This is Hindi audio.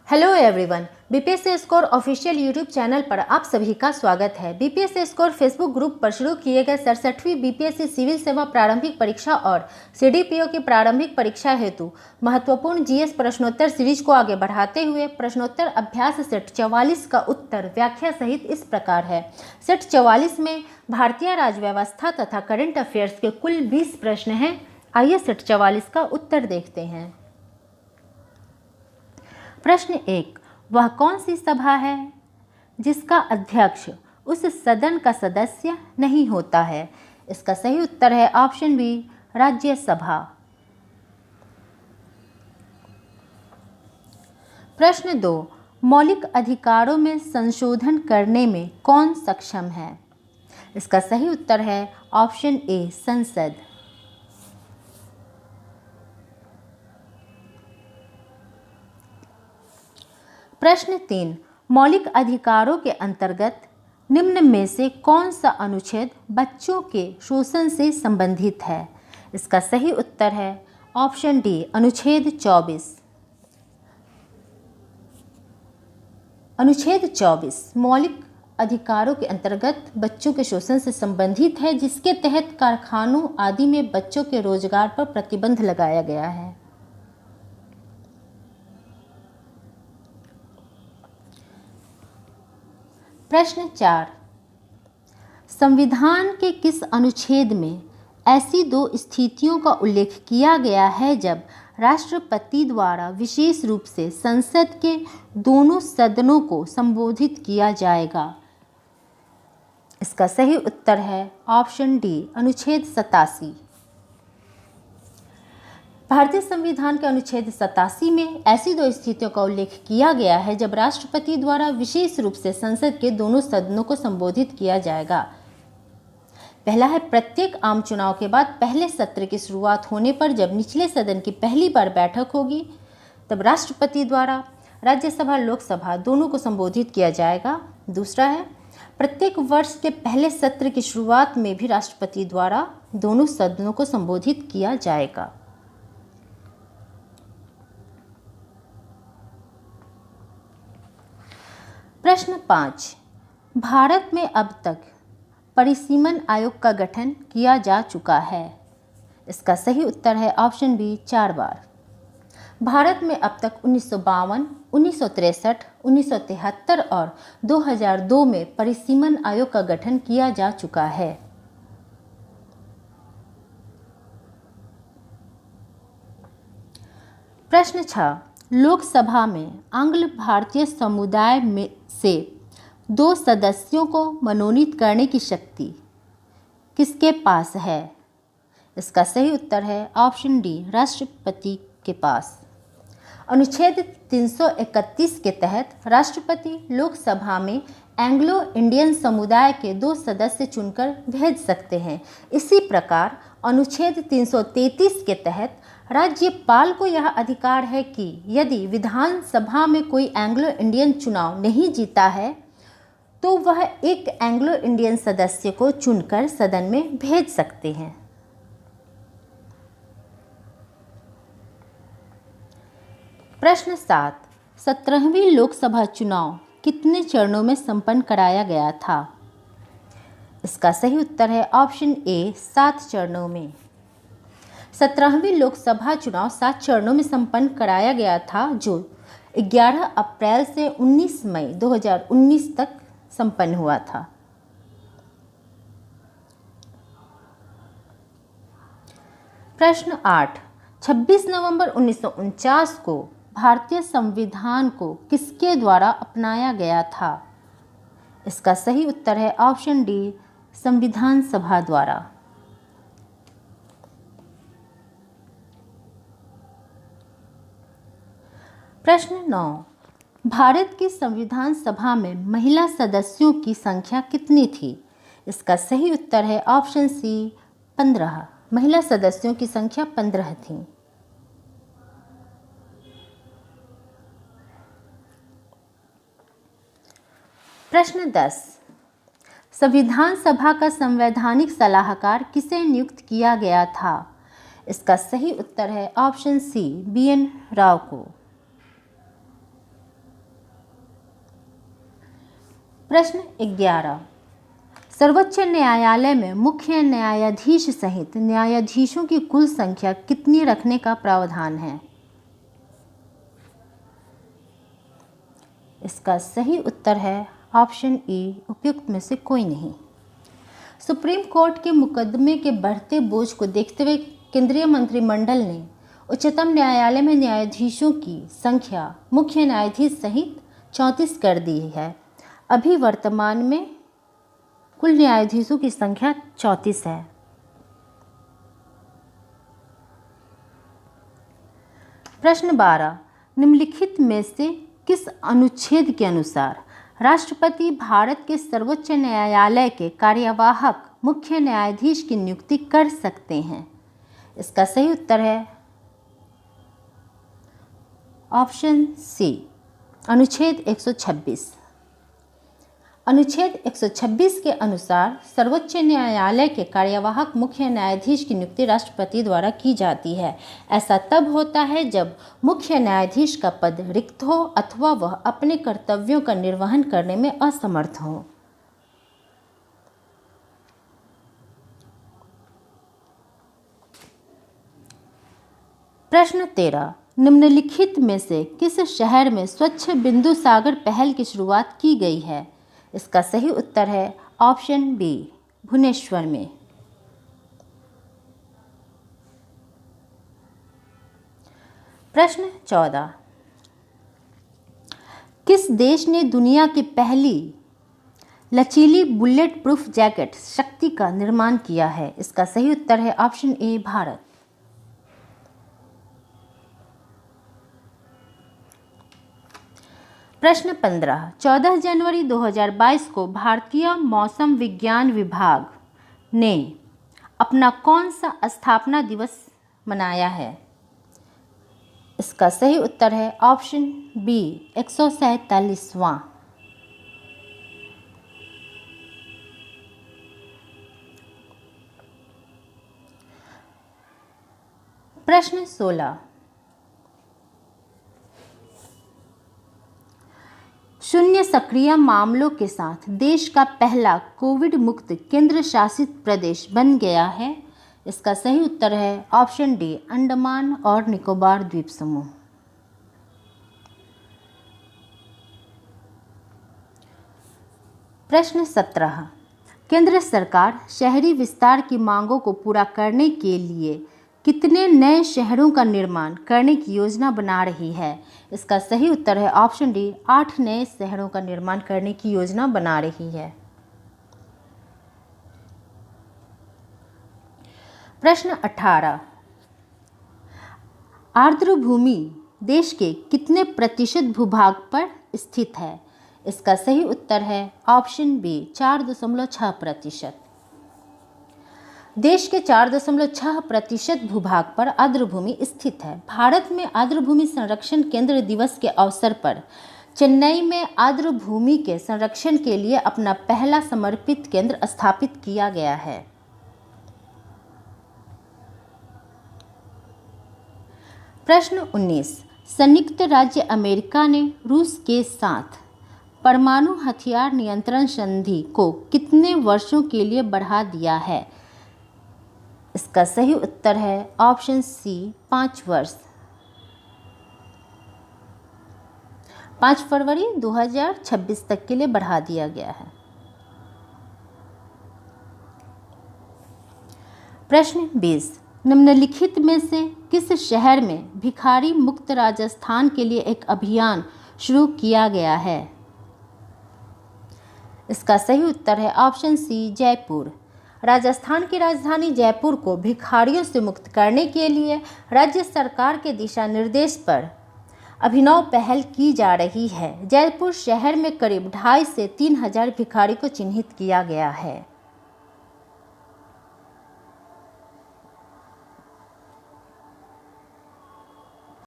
Hello everyone, BPSC score official YouTube channel पर आप सभी का स्वागत है। बीपीएससी स्कोर फेसबुक ग्रुप पर शुरू किए गए 67वीं बीपीएससी सिविल सेवा प्रारंभिक परीक्षा और सीडीपीओ की प्रारंभिक परीक्षा हेतु महत्वपूर्ण जीएस प्रश्नोत्तर सीरीज को आगे बढ़ाते हुए प्रश्नोत्तर अभ्यास सेट 44 का उत्तर व्याख्या सहित इस प्रकार है। सेट 44 में भारतीय राज्य व्यवस्था तथा करंट अफेयर्स के कुल 20 प्रश्न हैं। आइए सेट 44 का उत्तर देखते हैं। प्रश्न 1, वह कौन सी सभा है जिसका अध्यक्ष उस सदन का सदस्य नहीं होता है? इसका सही उत्तर है ऑप्शन बी, राज्यसभा। प्रश्न 2, मौलिक अधिकारों में संशोधन करने में कौन सक्षम है? इसका सही उत्तर है ऑप्शन ए, संसद। प्रश्न 3, मौलिक अधिकारों के अंतर्गत निम्न में से कौन सा अनुच्छेद बच्चों के शोषण से संबंधित है? इसका सही उत्तर है ऑप्शन डी, अनुच्छेद 24। अनुच्छेद 24 मौलिक अधिकारों के अंतर्गत बच्चों के शोषण से संबंधित है, जिसके तहत कारखानों आदि में बच्चों के रोजगार पर प्रतिबंध लगाया गया है। प्रश्न 4, संविधान के किस अनुच्छेद में ऐसी दो स्थितियों का उल्लेख किया गया है जब राष्ट्रपति द्वारा विशेष रूप से संसद के दोनों सदनों को संबोधित किया जाएगा? इसका सही उत्तर है ऑप्शन डी, अनुच्छेद 87। भारतीय संविधान के अनुच्छेद 87 में ऐसी दो स्थितियों का उल्लेख किया गया है जब राष्ट्रपति द्वारा विशेष रूप से संसद के दोनों सदनों को संबोधित किया जाएगा। पहला है, प्रत्येक आम चुनाव के बाद पहले सत्र की शुरुआत होने पर जब निचले सदन की पहली बार बैठक होगी तब राष्ट्रपति द्वारा राज्यसभा लोकसभा दोनों को संबोधित किया जाएगा। दूसरा है, प्रत्येक वर्ष के पहले सत्र की शुरुआत में भी राष्ट्रपति द्वारा दोनों सदनों को संबोधित किया जाएगा। प्रश्न 5, भारत में अब तक परिसीमन आयोग का गठन किया जा चुका है? इसका सही उत्तर है ऑप्शन बी, 4 बार। भारत में अब तक 1952, 1963, 1973 और 2002 में परिसीमन आयोग का गठन किया जा चुका है। प्रश्न 6, लोकसभा में आंग्ल भारतीय समुदाय में से 2 सदस्यों को मनोनीत करने की शक्ति किसके पास है? इसका सही उत्तर है ऑप्शन डी, राष्ट्रपति के पास। अनुच्छेद 331 के तहत राष्ट्रपति लोकसभा में एंग्लो इंडियन समुदाय के 2 सदस्य चुनकर भेज सकते हैं। इसी प्रकार अनुच्छेद 333 के तहत राज्यपाल को यह अधिकार है कि यदि विधानसभा में कोई एंग्लो इंडियन चुनाव नहीं जीता है तो वह एक एंग्लो इंडियन सदस्य को चुनकर सदन में भेज सकते हैं। प्रश्न 7, 17वीं लोकसभा चुनाव कितने चरणों में संपन्न कराया गया था? इसका सही उत्तर है ऑप्शन ए, 7 चरणों में। 17वीं लोकसभा चुनाव 7 चरणों में संपन्न कराया गया था, जो 11 अप्रैल से 19 मई 2019 तक संपन्न हुआ था। प्रश्न 8, 26 नवंबर 1949 को भारतीय संविधान को किसके द्वारा अपनाया गया था? इसका सही उत्तर है ऑप्शन डी, संविधान सभा द्वारा। प्रश्न 9, भारत की संविधान सभा में महिला सदस्यों की संख्या कितनी थी? इसका सही उत्तर है ऑप्शन सी, 15। महिला सदस्यों की संख्या 15 थी। प्रश्न 10, संविधान सभा का संवैधानिक सलाहकार किसे नियुक्त किया गया था? इसका सही उत्तर है ऑप्शन सी, BN राव को। प्रश्न 11, सर्वोच्च न्यायालय में मुख्य न्यायाधीश सहित न्यायाधीशों की कुल संख्या कितनी रखने का प्रावधान है? इसका सही उत्तर है ऑप्शन ई, उपयुक्त में से कोई नहीं। सुप्रीम कोर्ट के मुकदमे के बढ़ते बोझ को देखते हुए केंद्रीय मंत्रिमंडल ने उच्चतम न्यायालय में न्यायाधीशों की संख्या मुख्य न्यायाधीश सहित 34 कर दी है। अभी वर्तमान में कुल न्यायाधीशों की संख्या 34 है। प्रश्न 12, निम्नलिखित में से किस अनुच्छेद के अनुसार राष्ट्रपति भारत के सर्वोच्च न्यायालय के कार्यवाहक मुख्य न्यायाधीश की नियुक्ति कर सकते हैं? इसका सही उत्तर है ऑप्शन सी, अनुच्छेद 126। अनुच्छेद 126 के अनुसार सर्वोच्च न्यायालय के कार्यवाहक मुख्य न्यायाधीश की नियुक्ति राष्ट्रपति द्वारा की जाती है। ऐसा तब होता है जब मुख्य न्यायाधीश का पद रिक्त हो अथवा वह अपने कर्तव्यों का निर्वहन करने में असमर्थ हो। प्रश्न 13, निम्नलिखित में से किस शहर में स्वच्छ बिंदु सागर पहल की शुरुआत की गई है? इसका सही उत्तर है ऑप्शन बी, भुवनेश्वर में। प्रश्न 14, किस देश ने दुनिया की पहली लचीली बुलेट प्रूफ जैकेट शक्ति का निर्माण किया है? इसका सही उत्तर है ऑप्शन ए, भारत। प्रश्न 15, 14 जनवरी 2022 को भारतीय मौसम विज्ञान विभाग ने अपना कौन सा स्थापना दिवस मनाया है? इसका सही उत्तर है ऑप्शन बी, 147वां। प्रश्न 16, शून्य सक्रिय मामलों के साथ देश का पहला कोविड मुक्त केंद्र शासित प्रदेश बन गया है? इसका सही उत्तर है ऑप्शन डी, अंडमान और निकोबार द्वीप समूह। प्रश्न 17, केंद्र सरकार शहरी विस्तार की मांगों को पूरा करने के लिए कितने नए शहरों का निर्माण करने की योजना बना रही है? इसका सही उत्तर है ऑप्शन डी, 8 नए शहरों का निर्माण करने की योजना बना रही है। प्रश्न 18, आर्द्र भूमि देश के कितने प्रतिशत भूभाग पर स्थित है? इसका सही उत्तर है ऑप्शन बी, 4.6%। देश के 4.6% भूभाग पर आर्द्र भूमि स्थित है। भारत में आर्द्र भूमि संरक्षण केंद्र दिवस के अवसर पर चेन्नई में आर्द्र भूमि के संरक्षण के लिए अपना पहला समर्पित केंद्र स्थापित किया गया है। प्रश्न 19, संयुक्त राज्य अमेरिका ने रूस के साथ परमाणु हथियार नियंत्रण संधि को कितने वर्षों के लिए बढ़ा दिया है? इसका सही उत्तर है ऑप्शन सी, 5 वर्ष। 5 फरवरी 2026 तक के लिए बढ़ा दिया गया है। प्रश्न 20, निम्नलिखित में से किस शहर में भिखारी मुक्त राजस्थान के लिए एक अभियान शुरू किया गया है? इसका सही उत्तर है ऑप्शन सी, जयपुर। राजस्थान की राजधानी जयपुर को भिखारियों से मुक्त करने के लिए राज्य सरकार के दिशा निर्देश पर अभिनव पहल की जा रही है। जयपुर शहर में करीब 2,500 से 3,000 भिखारी को चिन्हित किया गया है।